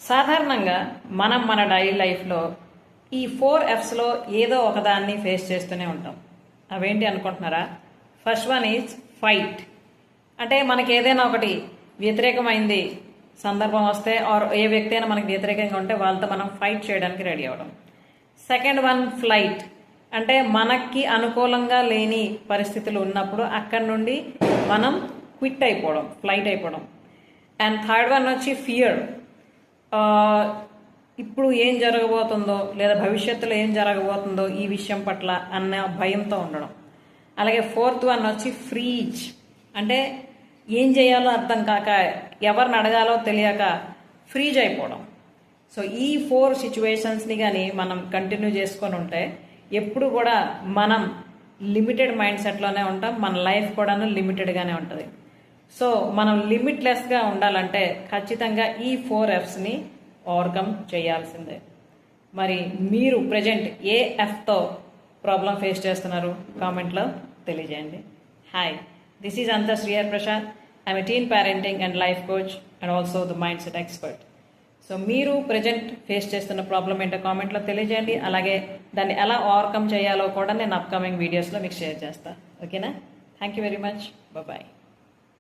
సాధారణంగా మనం మన డైలీ లైఫ్లో ఈ 4 F's ఏదో ఒకదాన్ని ఫేస్ చేస్తూనే ఉంటాం. అవేంటి అనుకుంటున్నారా? First one is fight. అంటే మనకి ఏదైనా ఒకటి వ్యతిరేకమైంది సందర్భం వస్తే ఆర్ ఏ వ్యక్తి అయినా మనకి వ్యతిరేకంగా ఉంటే వాళ్ళతో మనం ఫైట్ చేయడానికి రెడీ అవ్వడం. Second one flight. అంటే మనకి అనుకూలంగా లేని పరిస్థితులు ఉన్నప్పుడు అక్కడి నుండి మనం క్విట్ అయిపోవడం, ఫ్లైట్ అయిపోవడం. అండ్ థర్డ్ వన్ వచ్చి ఫియర్. ఇప్పుడు ఏం జరగబోతుందో లేదా భవిష్యత్తులో ఏం జరగబోతుందో ఈ విషయం పట్ల అన్న భయంతో ఉండడం. అలాగే ఫోర్త్ వన్ వచ్చి ఫ్రీజ్. అంటే ఏం చేయాలో అర్థం కాక, ఎవరిని అడగాలో తెలియక ఫ్రీజ్ అయిపోవడం. సో ఈ 4 సిచ్యువేషన్స్ని కానీ మనం కంటిన్యూ చేసుకొని ఉంటే ఎప్పుడు కూడా మనం లిమిటెడ్ మైండ్ సెట్లోనే ఉంటాం, మన లైఫ్ కూడాను లిమిటెడ్గానే ఉంటుంది. సో మనం లిమిట్లెస్గా ఉండాలంటే ఖచ్చితంగా ఈ 4 F'sని ఓవర్కమ్ చేయాల్సిందే. మరి మీరు ప్రజెంట్ ఏ Fతో ప్రాబ్లం ఫేస్ చేస్తున్నారు కామెంట్లో తెలియజేయండి. హాయ్, దిస్ ఈజ్ అంతా Srihar Prasad. I'm a teen parenting and life coach and also the mind set expert. So మీరు ప్రజెంట్ ఫేస్ చేస్తున్న ప్రాబ్లం ఏంటో కామెంట్లో తెలియజేయండి. అలాగే దాన్ని ఎలా ఓవర్కమ్ చేయాలో కూడా నేను అప్కమింగ్ వీడియోస్లో మీకు షేర్ చేస్తాను. ఓకేనా? Thank you very much. Bye.